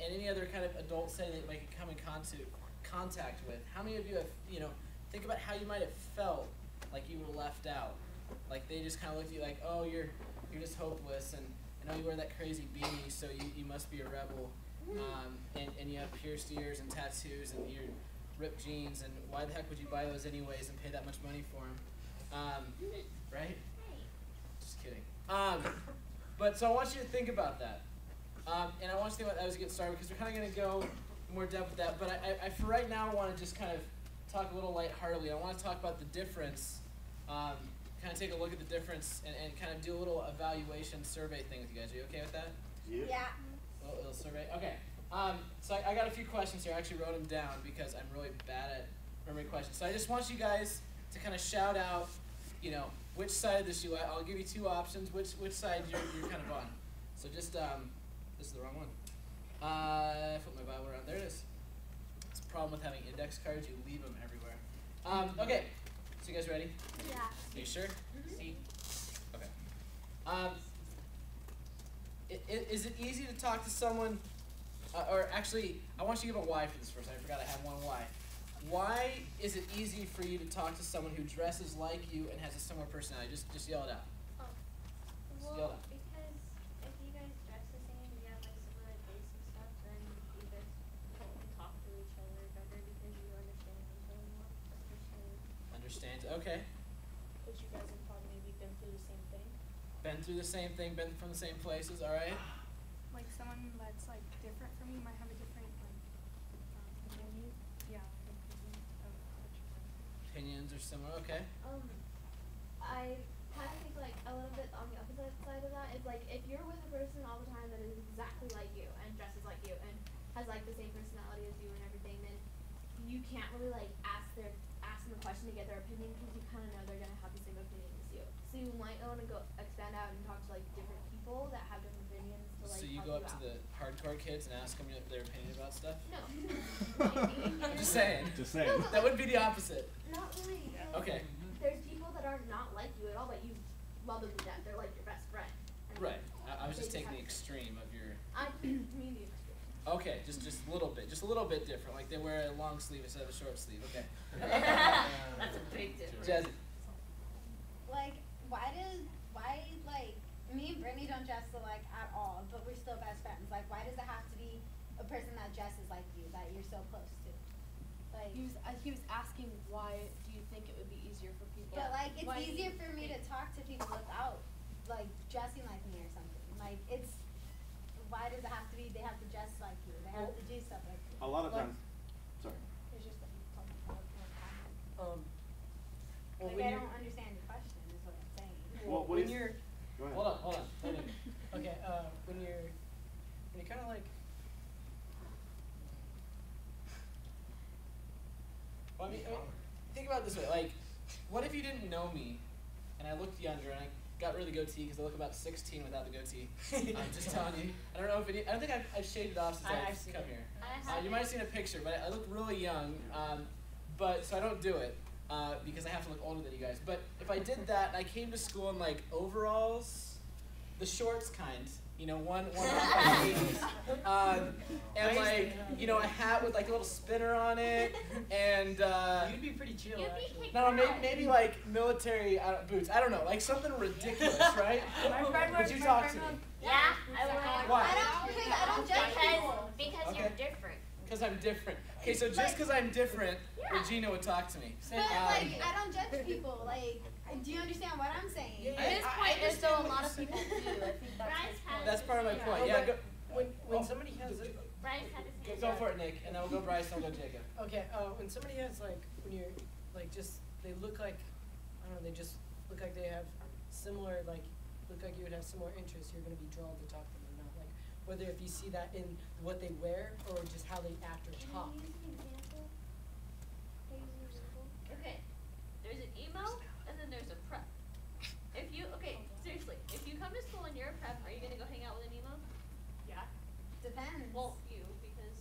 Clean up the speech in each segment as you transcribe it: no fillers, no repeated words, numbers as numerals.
any other kind of adult setting that you might come in contact with. How many of you have, think about how you might have felt like you were left out. Like they just kind of looked at you like, oh, you're just hopeless, and I know you wear that crazy beanie, so you must be a rebel. And you have pierced ears and tattoos and your ripped jeans, and why the heck would you buy those anyways and pay that much money for them? Right? Just kidding. But so I want you to think about that. And I want you to think about that as we get started, because we're kind of going to go in more depth with that. But I for right now, I want to just kind of talk a little lightheartedly. I want to talk about the difference, kind of take a look at the difference and kind of do a little evaluation survey thing with you guys. Are you okay with that? Yeah. A little survey? Okay. So I got a few questions here. I actually wrote them down because I'm really bad at remembering questions. So I just want you guys to kind of shout out, which side of this you at. I'll give you two options, which side you're kind of on. So just, this is the wrong one. Flip my Bible around. There it is. It's a problem with having index cards. You leave them everywhere. Okay. So you guys ready? Yeah. Are you sure? See? Okay. Is it easy to talk to someone, or actually, I want you to give a why for this first. I forgot I have one why. Why is it easy for you to talk to someone who dresses like you and has a similar personality? Just yell it out. Well, yell it out. because if you guys dress the same and you have like similar tastes and stuff, then you guys can talk to each other better because you understand each other more. Understand? Okay. But you guys have probably maybe been through the same thing. Been through the same thing, been from the same places, all right? Like someone that's like different from you might have a different opinion. Yeah, opinion of what you're like. Opinions are similar, okay. I kind of think like a little bit on the opposite side of that is like if you're with a person all the time that is exactly like you and dresses like you and has like the same personality as you and everything, then you can't really like ask them a question to get their opinion because you kind of know they're gonna have the same opinion as you. So you might want to go expand out and talk to like different people that have different opinions to like. So you help go up to out. the hardcore kids and ask them their opinion about stuff? No. I'm just saying. Just saying. No, That would be the opposite. Not really. Okay. There's people that are not like you at all, but you love them to death. They're like your best friend. And Right. I was they just taking the have- extreme of your... I mean the extreme. Okay, just a little bit. Just a little bit different. Like they wear a long sleeve instead of a short sleeve. Okay. That's a big difference. Jazzy. Like, why like, me and Brittany don't dress alike at all, but we're still best friends. Like, why does it have to be a person that dresses like you, that you're so close to? Like, He was asking why do you think it would be easier for people? but like, it's Why do you easier for me to talk to people without, like, dressing like me or something. Like, why does it have to be, they have to dress like you, they have to do stuff like you? A lot of Like, times, sorry. It's just that you talk about Well, like, when I you're, don't understand your question, is what I'm saying. Well, what when is- you're, Go ahead. Hold on. okay, when you're kind of like, Well, I mean, think about it this way. Like, what if you didn't know me, and I looked younger, and I got rid of the goatee because I look about 16 without the goatee. I'm just telling you. I don't know if I don't think I've shaved it off since I've I've seen come it. here. You might have seen a picture, but I look really young. So I don't do it because I have to look older than you guys. But if I did that and I came to school in like overalls, the shorts kind, one off my knees, and like, a hat with like a little spinner on it, and you'd be pretty chill You'd be actually. kicked no, out. maybe like military boots. I don't know, like something ridiculous, right? My friend Would you talk to me? Yeah, I would. Why? I don't judge people. Because Okay. you're different. Because I'm different. Okay, so just because I'm different, Regina would talk to me. But like, I don't judge people. Like, do you understand what I'm saying? At this point, there's still a lot of people do. I think that's Bryce his has point. That's part of my Yeah. point. No, Yeah, but go, when somebody has a, Bryce had his hand go up. for it, Nick, and then we'll go Bryce, and we'll go Jacob. okay, when somebody has like, when you're like just, they look like, I don't know, they just look like they have similar, like, look like you would have similar interests, you're gonna be drawn to talk to them, not like, whether if you see that in what they wear or just how they act or Can talk. you use an example? Can you use an example? Okay, there's an emo and then there's a prep. Seriously, if you come to school and you're a prep, are you gonna go hang out with an emo? Yeah. Depends. Well, you, because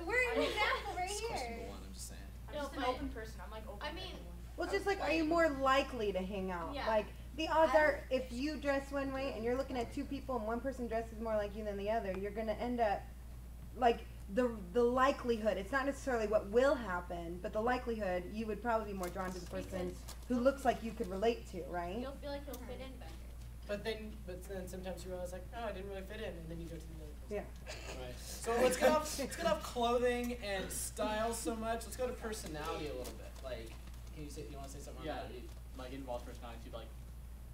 We're an example right This is question here. number one, I'm just saying. I'm No, just an but- open person. I'm like open. I to mean, everyone. Well, just like, are you more likely to hang out? Yeah. Like, the odds are if you dress one way and you're looking at two people and one person dresses more like you than the other, you're gonna end up like the likelihood. It's not necessarily what will happen, but the likelihood you would probably be more drawn to the person who looks like you could relate to, right? You'll feel like you'll fit in better. But then sometimes you realize like, oh, I didn't really fit in, and then you go to the other person. Yeah. Right. So let's get off clothing and style so much. Let's go to personality a little bit. Like, you want to say something? Yeah, on that? like it involves personality too. Like,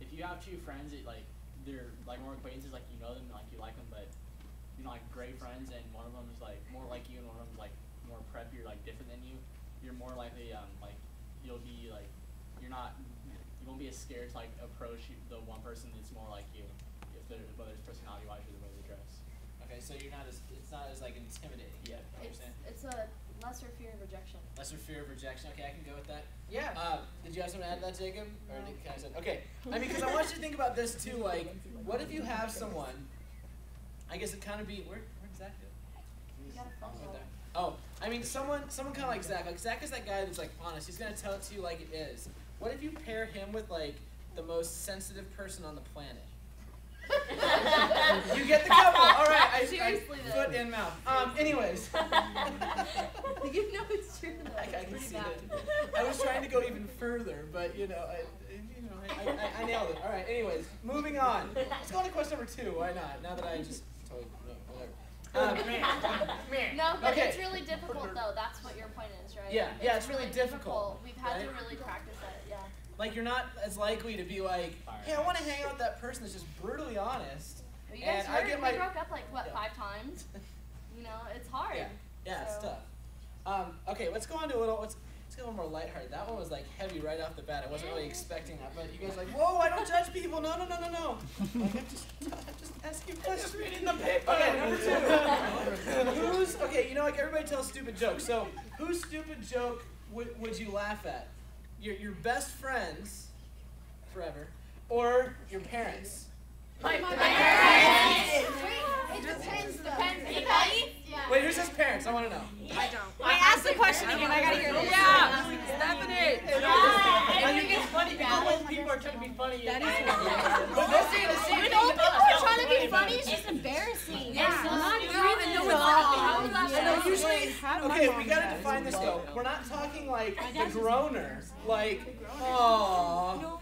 if you have two friends that like they're like more acquaintances, like you know them, like you like them, but you know like great friends, and one of them is like more like you, and one of them is like more preppy or like different than you. You're more likely like you'll be like you won't be as scared to like approach the one person that's more like you, if they're whether it's personality wise or the way they dress. Okay, so it's not as like intimidating. Yeah, It's a lesser fear of rejection. Lesser fear of rejection. Okay, I can go with that. Yeah. Did you have something to add to that, Jacob? Or can I say? Okay. I mean, because I want you to think about this too. Like, what if you have someone? I guess it kind of be where does that go? You gotta follow. Oh, I mean, someone kind of like Zach. Like Zach is that guy that's like honest. He's gonna tell it to you like it is. What if you pair him with like the most sensitive person on the planet? You get the couple. All right. I foot in mouth. Anyways. You know it's true though. I can see it. I was trying to go even further, but I nailed it. All right. Anyways, moving on. Let's go on to question number 2. Why not? Now that I just totally whatever. No, but okay. it's really difficult though. That's what your point is, right? Yeah, it's really difficult. We've had to right? really practice that. Yeah. Like you're not as likely to be like, hey, I want to hang out with that person that's just brutally honest. But you guys and I get my we broke up like what 5 times? You know, it's hard. Yeah, it's tough. Okay, let's go on to let's get a little more lighthearted. That one was like heavy right off the bat. I wasn't really expecting that, but you guys are like, whoa, I don't judge people. No. Like, I'm just asking questions. Reading the paper. Okay, number 2. Okay, like everybody tells stupid jokes. So whose stupid joke would you laugh at? Your best friends forever, or your parents? My parents. It depends though. Wait, who says parents? I want to know. I don't. Wait, ask the question again. I gotta hear this. Yeah, Stephanie. I think it's funny because old people are trying to be funny. That is But they're saying the same When thing old you people thought. are trying to be funny, it's just embarrassing. Yeah. It's not Not even even know what's How was that? And then funny? usually, okay, we gotta define this though. We're not talking like the groaner, like, aww.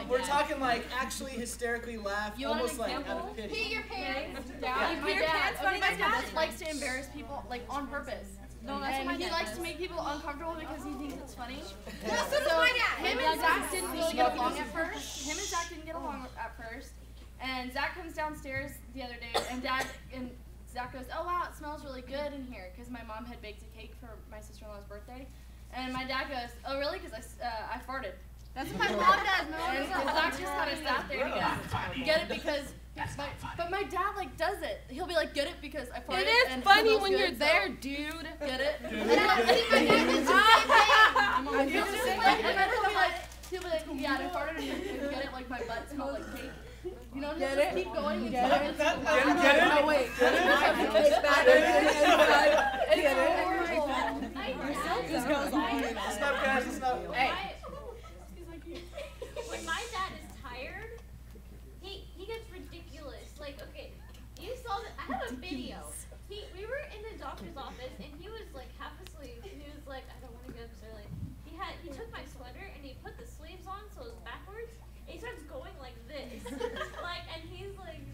We're talking like actually hysterically laugh, You want an almost like out example? of pity. Pee your pants. Yeah, You pee your pants my funny, dad likes to embarrass people like on purpose. No, that's And what my he dad likes does. to make people uncomfortable because he thinks it's funny. That's what my dad. Him and Zach didn't really get along at first. Him and Zach didn't get along at first. And Zach comes downstairs the other day, and Zach goes, "Oh wow, it smells really good in here," because my mom had baked a cake for my sister-in-law's birthday. And my dad goes, "Oh really? Because I farted." That's what my mom does. And Zach just kind of sat there and goes, "Get it because." But my dad like does it. He'll be like, "Get it because I farted." It is and funny smells when good, you're so there, dude. Get it? He'll be like, "Yeah, I farted and you get it like my butt smelled like cake." You know, he'll just keep going and Get it? talking. Get it? Oh wait. Get it? This goes on. Listen up, guys. Listen up. Hey. When my dad is tired, he gets ridiculous. Like, okay, you saw that I have a video. We were in the doctor's office and he was like half asleep. He was like, I don't want to get up so early. He took my sweater and he put the sleeves on so it was backwards. And he starts going like this, and he's like,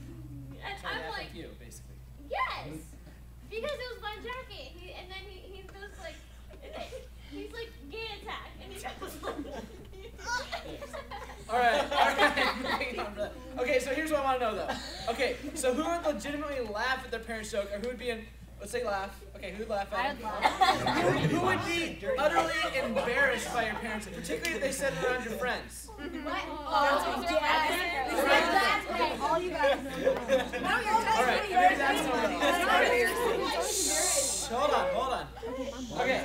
and I'm like, you basically. yes, because it was my jacket. And then he goes like, he's like gay attack, and he goes like. All right. Moving on from that. Okay, so here's what I want to know though. Okay, so who would legitimately laugh at their parents' joke, or who would be let's say laugh. Okay, who would laugh at it? Who would be utterly embarrassed by your parents, particularly if they said it around your friends? All you guys know. All right, maybe that's Hold on. Okay.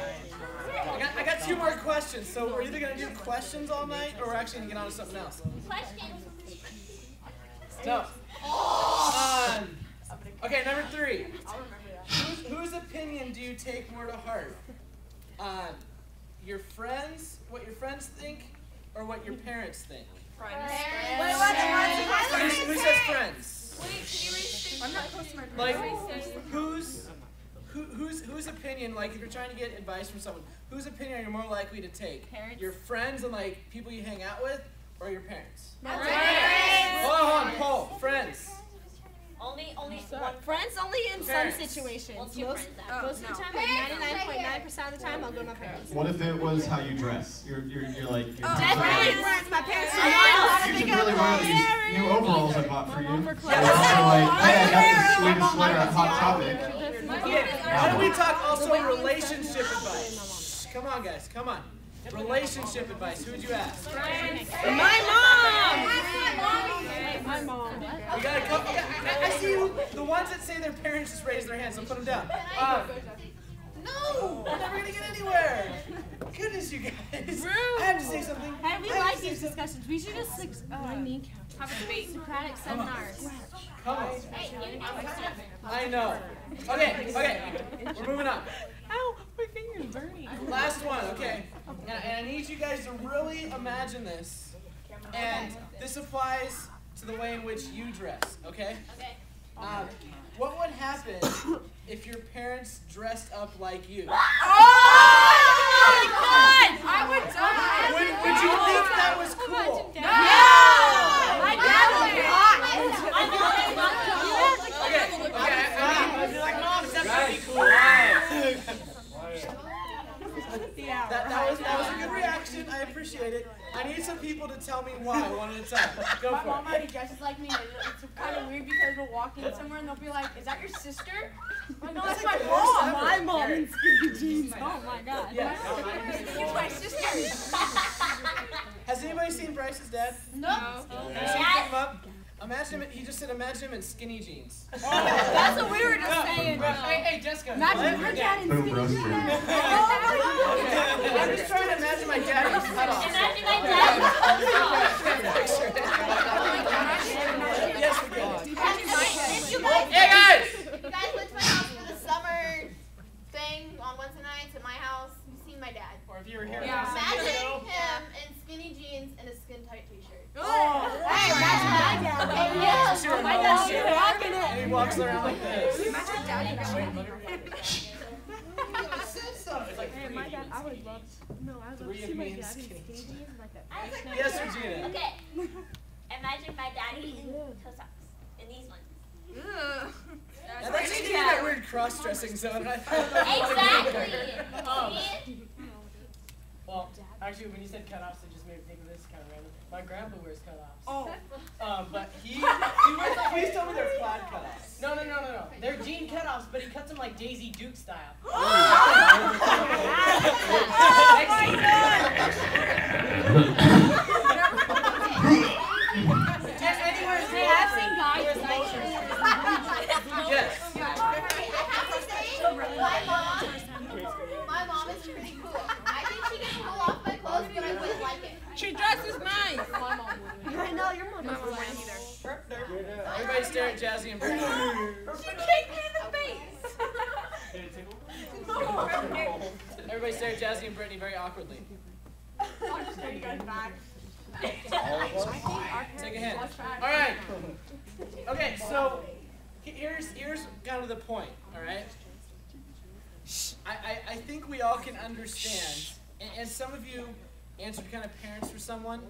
I got 2 more questions, so we're either going to do questions all night, or we're actually going to get on to something else. Questions. No. Okay, number 3. Whose opinion do you take more to heart? Your friends, what your friends think, or what your parents think? Who says friends? Wait, can you restate? I'm not close to my Like, parents. whose opinion, like if you're trying to get advice from someone, whose opinion are you more likely to take? Parents. Your friends and like people you hang out with, or your parents? Parents. Hold on, Paul. Friends. Only one. Friends only in Parents. some situations. Well, two Most, friends, most of the time, like 99.9% of the time, I'll go to my parents. What if it was how you dress? You're like. You're Definitely friends. My parents. You should really wear these new overalls I bought for you. And also like, hey, I got this sweetest sweater at Hot Topic. Why don't we talk also relationship advice? Come on, guys. Come on. Relationship advice. Who'd you ask? My mom. My mom. We got a couple. I see you. The ones that say their parents just raise their hands. So put them down. No, we're never gonna get anywhere. Goodness, you guys. I have to say something. Hey, we like these discussions. We should just have a debate. Socratic seminars. Come on. Hey, you I know. Okay. We're moving on. Ow, my finger's burning. Last one, okay. And I need you guys to really imagine this. And this applies to the way in which you dress, okay? Okay. What would happen if your parents dressed up like you? Oh my God! I would die. Would you think that was cool? No! My dad would be hot. I'd be like, Mom, that's gonna be cool. That was a good reaction. I appreciate it. I need some people to tell me why one at a time. Go My for mom it. already dresses like me. It's kind of weird because we're walking somewhere and they'll be like, "Is that your sister?" I'm like, no, that's my mom. My mom in skinny jeans. Oh my God. Yes. It's my sister. Has anybody seen Bryce's dad? No. Have you seen him up? Imagine him. He just said, imagine him in skinny jeans. That's what we were just saying. Hey, Jessica. Imagine your dad in Boom skinny roaster. jeans. I'm just trying to imagine my dad in cut off. Imagine my dad. Yes, we can. If you guys, Hey, guys! You guys went to my house for the summer thing on Wednesday nights at my house. You've seen my dad. Or if you were here. Imagine him in skinny jeans and a skin tight t-shirt. Hey, that's my dad. Yes, you're My dad's shit. rocking And he it. walks around like this. Imagine daddy going. It's like Hey, my dad, I would love. No, I would love Three to of see my me in dad in skinny skinny jeans. jeans like that. Yes, Regina. Okay. Imagine my daddy in toe socks. In these ones. Now that's just giving me that weird cross-dressing zone. And I thought Exactly. Well, actually, when you said cutoffs, it just made me think of this kind of random. My grandpa wears cutoffs. Oh. But he wears, please tell me they're plaid cutoffs. No. They're jean cutoffs, but he cuts them like Daisy Duke style. Hey, I've seen guys like Yes. My mom is pretty cool. I think she can pull off my clothes, but I wouldn't like it. she dresses nice. My mom wouldn't. I know your mom doesn't like either. Everybody stare at Jazzy and Brittany. She kicked me in the face. Everybody stare at Jazzy and Brittany very awkwardly. I'll just take you guys back. Take a hint. All right. Okay, so here's kind of the point. All right. I think we all can understand, and some of you answered kind of parents for some of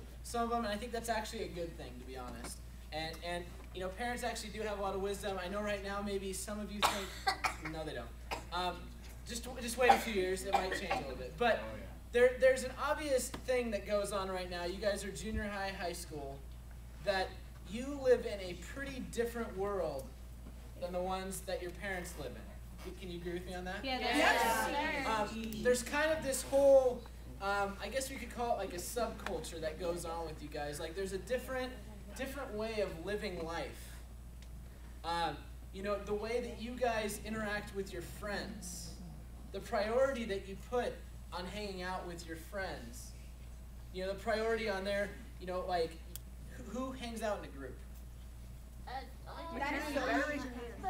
them, and I think that's actually a good thing, to be honest. And you know, parents actually do have a lot of wisdom. I know right now maybe some of you think, no, they don't. Just wait a few years, it might change a little bit. But there's an obvious thing that goes on right now. You guys are junior high, high school, that you live in a pretty different world than the ones that your parents live in. Can you agree with me on that? Yeah, There's kind of this whole, I guess we could call it like a subculture that goes on with you guys. Like there's a different way of living life. You know, the way that you guys interact with your friends, the priority that you put on hanging out with your friends, you know, the priority on their, you know, like who hangs out in a group?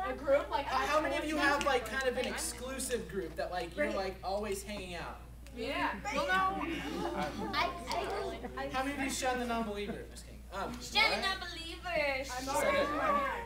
A group like How many of you have like kind of an exclusive group that like you're like always hanging out? Yeah. Well, no. How many of you shun the non-believer, Miss King? Shun the non-believers. I'm already.